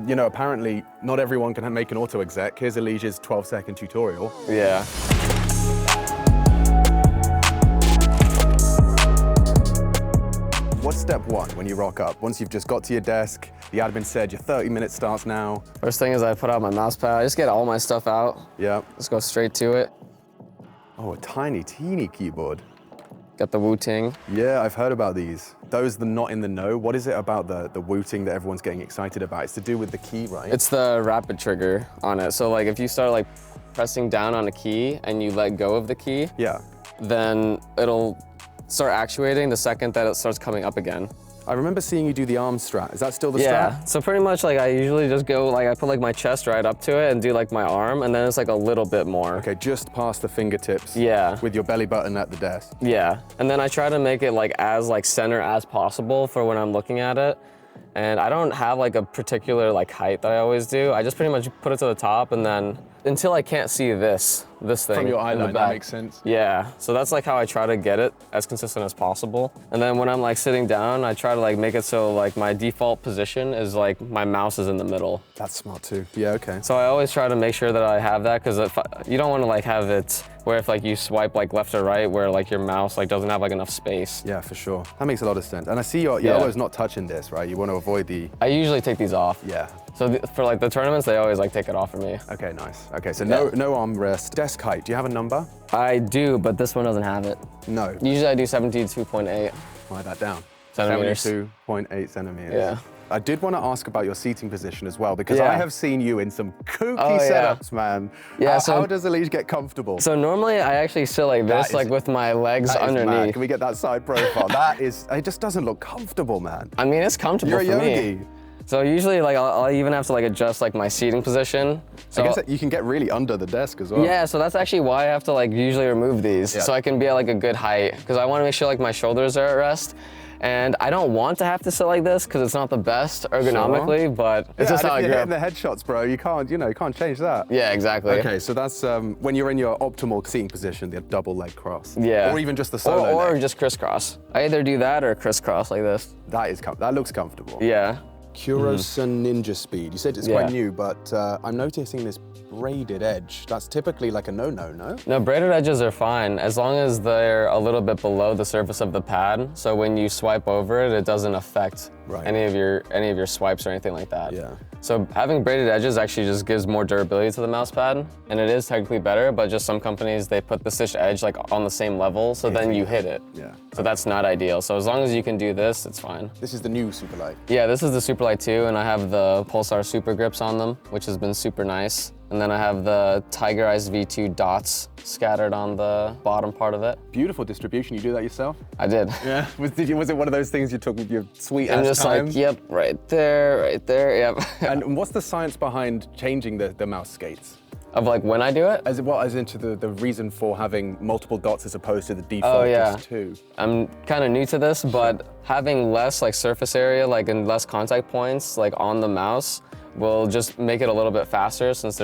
You know, apparently not everyone can make an auto exec. Here's Elige's 12-second tutorial. Yeah. What's step one when you rock up? Once you've just got to your desk, the admin said your 30 minutes starts now. First thing is I put out my mouse pad. I just get all my stuff out. Yeah. Just go straight to it. Oh, a tiny, teeny keyboard. Got the Wu-Ting. Yeah, I've heard about these. Those that are not in the know, what is it about the Wu-Ting that everyone's getting excited about? It's to do with the key, right? It's the rapid trigger on it. So like if you start like pressing down on a key and you let go of the key, yeah, then it'll start actuating the second that it starts coming up again. I remember seeing you do the arm strat. Is that still the strat? Yeah, so pretty much like I usually just go like I put like my chest right up to it and do like my arm, and then it's like a little bit more. Okay, just past the fingertips. Yeah. With your belly button at the desk. Yeah, and then I try to make it like as like center as possible for when I'm looking at it. And I don't have like a particular like height that I always do. I just pretty much put it to the top, and then until I can't see this thing. From your eye line, that makes sense. Yeah, so that's like how I try to get it as consistent as possible. And then when I'm like sitting down, I try to like make it so like my default position is like my mouse is in the middle. That's smart too. Yeah, okay. So I always try to make sure that I have that, because you don't want to like have it where if like you swipe like left or right where like your mouse like doesn't have like enough space. Yeah, for sure. That makes a lot of sense. And I see your elbow's not touching this, right? You want to avoid the... I usually take these off. Yeah. So for like the tournaments, they always like take it off for me. Okay, nice. Okay, so no armrest. Desk height, do you have a number? I do, but this one doesn't have it. No. Usually I do 72.8. Write that down. Centimeters. 72.8 centimeters. Yeah. I did want to ask about your seating position as well, because Yeah. I have seen you in some kooky yeah. setups, man. Yeah, how does Elige get comfortable? So normally I actually sit like this, like with my legs that is underneath. mad. Can we get that side profile? It just doesn't look comfortable, man. I mean, it's comfortable You're a for yogi. me. So usually like I'll even have to like adjust like my seating position. So I guess that you can get really under the desk as well. Yeah, so that's actually why I have to like usually remove these, so I can be at like a good height, because I want to make sure like my shoulders are at rest. And I don't want to have to sit like this because it's not the best ergonomically, but it's just how I grew grew up. up. The headshots, bro, you can't change that. Yeah, exactly. Okay, so that's when you're in your optimal seating position, the double leg cross. Yeah. Or even just the solo or leg. just crisscross. I either do that or crisscross like this. That looks comfortable. Yeah. Kurosan Ninja Speed. You said it's quite new, but I'm noticing this braided edge. That's typically like a no? No, braided edges are fine as long as they're a little bit below the surface of the pad. So when you swipe over it, it doesn't affect any of your swipes or anything like that. Yeah. So having braided edges actually just gives more durability to the mouse pad, and it is technically better, but just some companies, they put the stitched edge like on the same level, so then you hit it. Yeah. So that's not ideal. So as long as you can do this, it's fine. This is the new Superlight. Yeah, this is the Superlight 2, and I have the Pulsar Super Grips on them, which has been super nice. And then I have the Tiger Eyes V2 dots scattered on the bottom part of it. Beautiful distribution. You do that yourself? I did. Yeah. Was it one of those things you took with your sweet I'm ass just time? like, yep, right there, yep. And what's the science behind changing the mouse skates? Of like when I do it? As into the reason for having multiple dots as opposed to the default just two. I'm kind of new to this, but having less like surface area, like and less contact points like on the mouse will just make it a little bit faster, since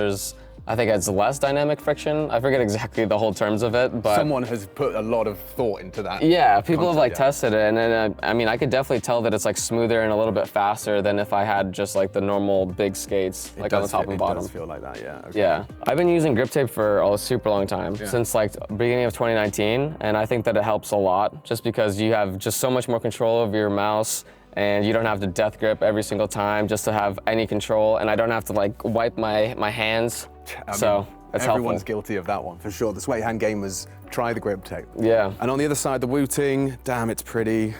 I think it's less dynamic friction. I forget exactly the whole terms of it, but someone has put a lot of thought into that. Yeah, people have like tested it, and then I mean, I could definitely tell that it's like smoother and a little bit faster than if I had just like the normal big skates, like on the top and bottom. It does feel like that, yeah. Okay. Yeah, I've been using grip tape for a super long time, since like beginning of 2019, and I think that it helps a lot, just because you have just so much more control over your mouse, and you don't have to death grip every single time just to have any control, and I don't have to like wipe my hands. So it's everyone's helpful. guilty of that one, for sure. The Sweaty Hand gamers try the grip tape. Yeah. And on the other side, the Wu-Ting, damn, it's pretty.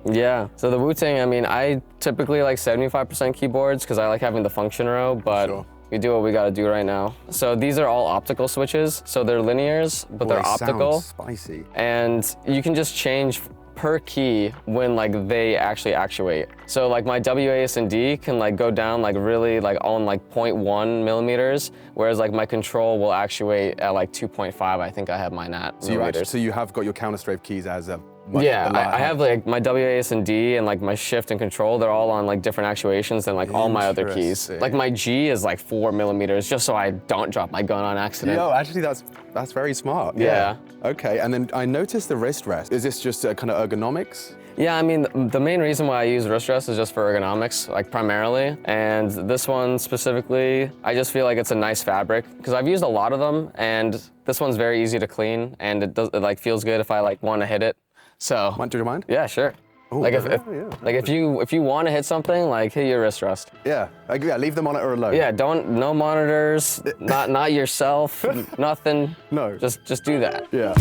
Yeah, so the Wu-Ting, I mean, I typically like 75% keyboards because I like having the function row, but we do what we gotta do right now. So these are all optical switches, so they're linears, but they're optical. Spicy. And you can just change per key when like they actually actuate. So like my WAS and D can like go down like really like on like 0.1 millimeters, whereas like my control will actuate at like 2.5, I think I have mine at millimeters. So you have got your counter strafe keys as a I have like my WAS and D and like my shift and control, they're all on like different actuations than like all my other keys. Like my G is like 4 millimeters just so I don't drop my gun on accident. Yo, actually that's very smart. Yeah. Okay, and then I noticed the wrist rest. Is this just kind of ergonomics? Yeah, I mean, the main reason why I use wrist rest is just for ergonomics, like primarily. And this one specifically, I just feel like it's a nice fabric because I've used a lot of them, and this one's very easy to clean, and it like feels good if I like want to hit it. So. Do you mind? Yeah, sure. Ooh, like yeah. if you want to hit something, like hit your wrist rest. Yeah, leave the monitor alone. Yeah, no monitors, not yourself, nothing. No. Just do that. Yeah.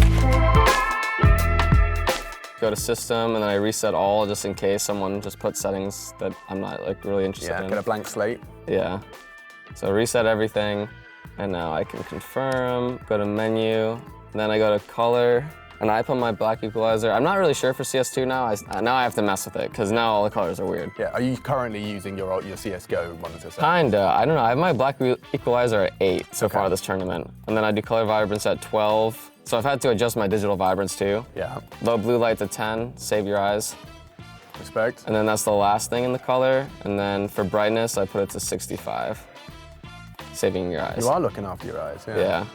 Go to system, and then I reset all just in case someone just put settings that I'm not like really interested in. Yeah, get a blank slate. Yeah. So reset everything, and now I can confirm, go to menu, and then I go to color, and I put my black equalizer. I'm not really sure for CS2 now. Now I have to mess with it, because now all the colors are weird. Yeah, are you currently using your CSGO monitor set? Kinda, I don't know. I have my black equalizer at 8 so far this tournament, and then I do color vibrance at 12. So I've had to adjust my digital vibrance too. Yeah. Low blue light to 10, save your eyes. Respect. And then that's the last thing in the color. And then for brightness, I put it to 65, saving your eyes. You are looking after your eyes, yeah. Yeah.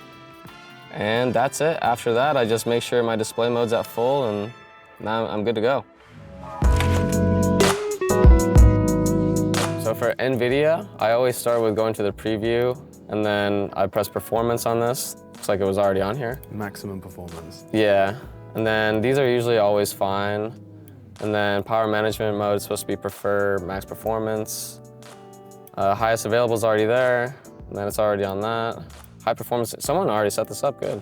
And that's it. After that, I just make sure my display mode's at full, and now I'm good to go. So for NVIDIA, I always start with going to the preview, and then I press performance on this. Looks like it was already on here. Maximum performance. Yeah, and then these are usually always fine. And then power management mode is supposed to be prefer max performance. Highest available is already there, and then it's already on that. High performance, someone already set this up good.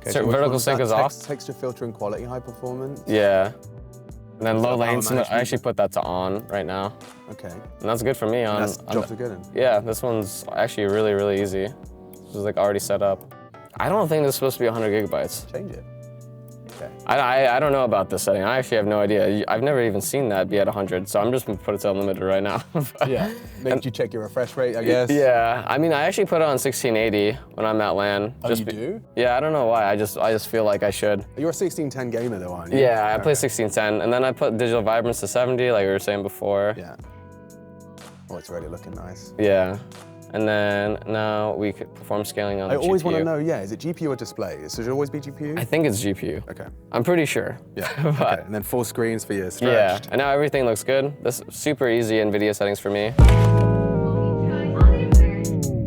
Okay, so vertical sync is off. Texture filter and quality high performance? Yeah. And then low latency, I actually put that to on right now. Okay. And that's good for me. Jobs are good then? Yeah, this one's actually really, really easy. This is like already set up. I don't think this is supposed to be 100 gigabytes. Change it. Okay. I don't know about this setting. I actually have no idea. I've never even seen that be at 100, so I'm just gonna put it to unlimited right now. Yeah. Maybe you check your refresh rate, I guess. Yeah. I mean, I actually put it on 1680 when I'm at LAN. Oh, you do? Yeah, I don't know why. I just feel like I should. You're a 1610 gamer though, aren't you? Yeah, I play 1610, and then I put digital vibrance to 70, like we were saying before. Yeah. Oh, it's already looking nice. Yeah. And then now we could perform scaling on the GPU. I always want to know, yeah, is it GPU or display? So should it always be GPU? I think it's GPU. Okay. I'm pretty sure. Yeah, okay. And then full screens for your stretch. Yeah, and now everything looks good. This is super easy NVIDIA settings for me.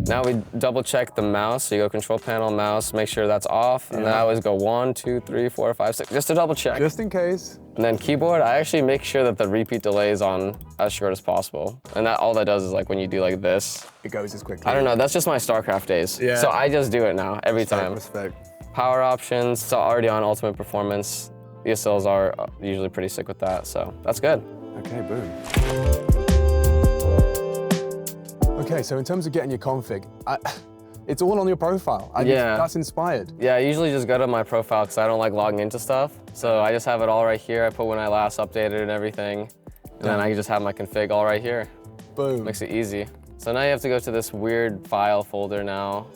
Now we double check the mouse. So you go control panel, mouse, make sure that's off. And then I always go 1, 2, 3, 4, 5, 6, just to double check. Just in case. And then keyboard, I actually make sure that the repeat delay is on as short as possible. And all that does is like when you do like this. It goes as quickly. I don't know, that's just my StarCraft days. Yeah. So I just do it now, every time. Respect. Power Power options, it's already on ultimate performance. ESLs are usually pretty sick with that, so that's good. Okay, boom. Okay, so in terms of getting your config, it's all on your profile. Yeah. That's inspired. Yeah, I usually just go to my profile because I don't like logging into stuff. So I just have it all right here. I put when I last updated and everything. And then I can just have my config all right here. Boom. Makes it easy. So now you have to go to this weird file folder now.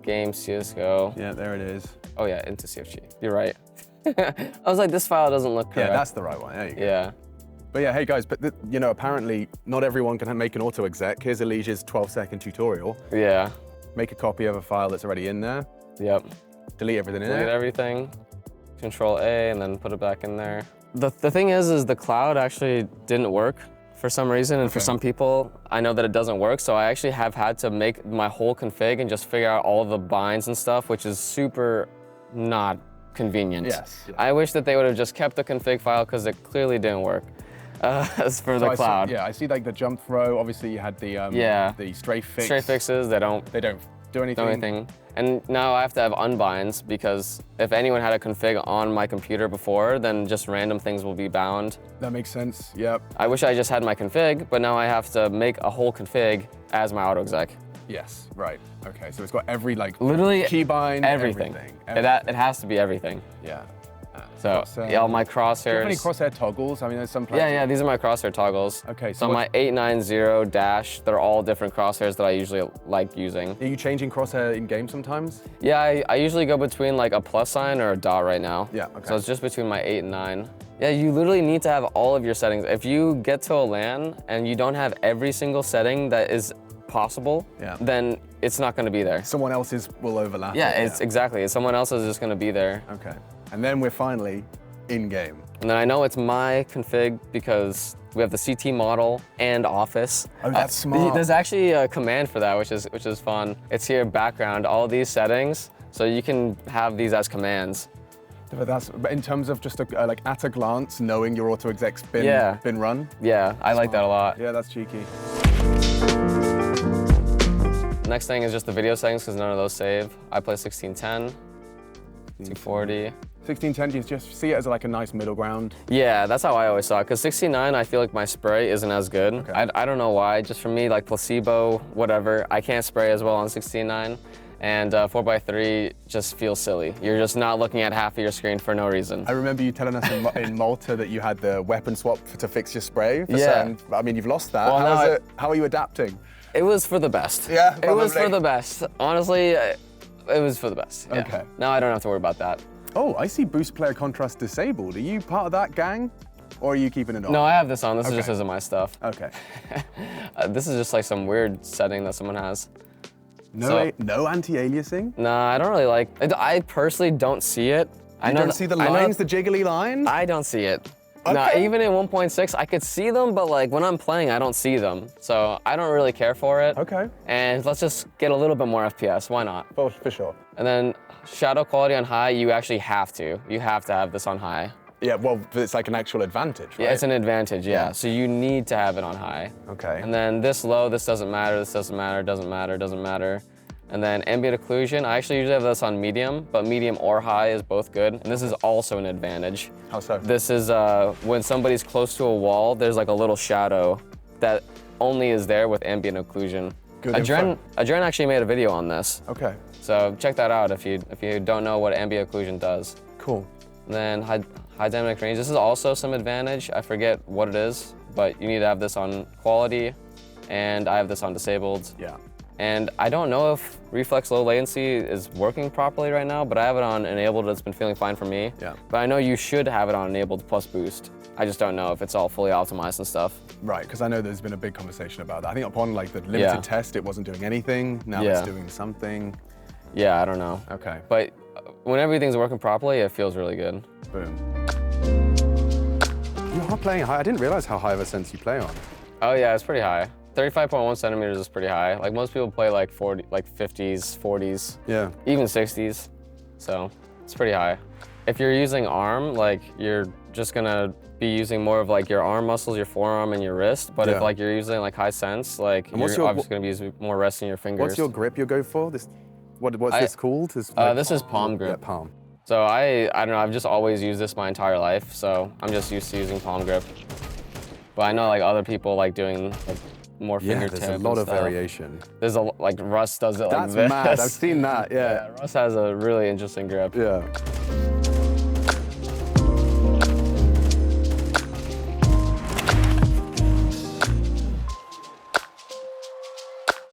Game CSGO. Yeah, there it is. Oh yeah, into CFG. You're right. I was like, this file doesn't look correct. Yeah, that's the right one. There you go. Yeah. But yeah, hey guys, but you know, apparently not everyone can make an auto exec. Here's Elige's 12-second tutorial. Yeah. Make a copy of a file that's already in there. Yep. Delete everything in Delete there. everything. Control A and then put it back in there. The thing is the cloud actually didn't work for some reason, and for some people, I know that it doesn't work, so I actually have had to make my whole config and just figure out all the binds and stuff, which is super not convenient. Yes. I wish that they would have just kept the config file because it clearly didn't work. As for the cloud. I see like the jump throw. Obviously, you had the strafe fix. Strafe fixes, they don't do anything. And now I have to have unbinds because if anyone had a config on my computer before, then just random things will be bound. That makes sense, yep. I wish I just had my config, but now I have to make a whole config as my auto exec. Yes, right. Okay, so it's got every literally keybind, everything. It has to be everything. Yeah. So all my crosshairs. Do you have any crosshair toggles? I mean, there's some players. Yeah, these are my crosshair toggles. Okay, so my 890 dash, they're all different crosshairs that I usually like using. Are you changing crosshair in game sometimes? Yeah, I usually go between like a plus sign or a dot right now. Yeah, okay. So it's just between my 8 and 9. Yeah, you literally need to have all of your settings. If you get to a LAN and you don't have every single setting that is possible, then it's not going to be there. Someone else's will overlap. Yeah, exactly. Someone else is just going to be there. Okay. And then we're finally in game. And then I know it's my config because we have the CT model and office. Oh, that's smart. There's actually a command for that, which is fun. It's here, background, all these settings, so you can have these as commands. But in terms of just like at a glance, knowing your auto exec's been run. Yeah, I like that a lot. Yeah, that's cheeky. Next thing is just the video settings because none of those save. I play 1610, 240. 1610, do you just see it as like a nice middle ground? Yeah, that's how I always saw it. Because 69, I feel like my spray isn't as good. Okay. I don't know why. Just for me, like placebo, whatever, I can't spray as well on 16.9. And 4x3 just feels silly. You're just not looking at half of your screen for no reason. I remember you telling us in Malta that you had the weapon swap to fix your spray. I mean, you've lost that. Well, How are you adapting? It was for the best. Yeah, probably. It was for the best. Honestly, it was for the best. Yeah. Okay. Now I don't have to worry about that. Oh, I see boost player contrast disabled. Are you part of that gang? Or are you keeping it on? No, I have this on. This just isn't my stuff. Okay. This is just like some weird setting that someone has. No anti-aliasing? Nah, I don't really like. I personally don't see it. You don't see the lines, the jiggly lines? I don't see it. Okay. Nah, even in 1.6, I could see them, but like when I'm playing, I don't see them. So I don't really care for it. Okay. And let's just get a little bit more FPS. Why not? For sure. And then shadow quality on high, you actually have to. You have to have this on high. Yeah, well, it's like an actual advantage, right? Yeah, it's an advantage, yeah. So you need to have it on high. Okay. And then this low, this doesn't matter, this doesn't matter, doesn't matter, doesn't matter. And then ambient occlusion, I actually usually have this on medium, but medium or high is both good. And this is also an advantage. How so? This is when somebody's close to a wall, there's like a little shadow that only is there with ambient occlusion. Good Adren actually made a video on this. Okay. So check that out if you don't know what ambient occlusion does. Cool. And then high dynamic range, this is also some advantage. I forget what it is, but you need to have this on quality, and I have this on disabled. Yeah. And I don't know if reflex low latency is working properly right now, but I have it on enabled. It's been feeling fine for me. Yeah. But I know you should have it on enabled plus boost. I just don't know if it's all fully optimized and stuff. Right, because I know there's been a big conversation about that. I think upon like the limited test, it wasn't doing anything. Now it's doing something. Yeah, I don't know. Okay. But when everything's working properly, it feels really good. Boom. You are playing high. I didn't realize how high of a sense you play on. Oh yeah, it's pretty high. 35.1 centimeters is pretty high. Like most people play like 40, like 50s, 40s, even 60s. So it's pretty high. If you're using arm, like you're just gonna be using more of like your arm muscles, your forearm and your wrist. But if like you're using like high sense, like you're obviously gonna be using more resting your fingers. What's your grip you go for? What's this called? This is palm grip. Yeah, palm. So I don't know, I've just always used this my entire life. So I'm just used to using palm grip. But I know like other people like doing like more fingertip. There's a lot of variation. There's like Russ does it like this. That's mad, I've seen that, Russ has a really interesting grip. Yeah.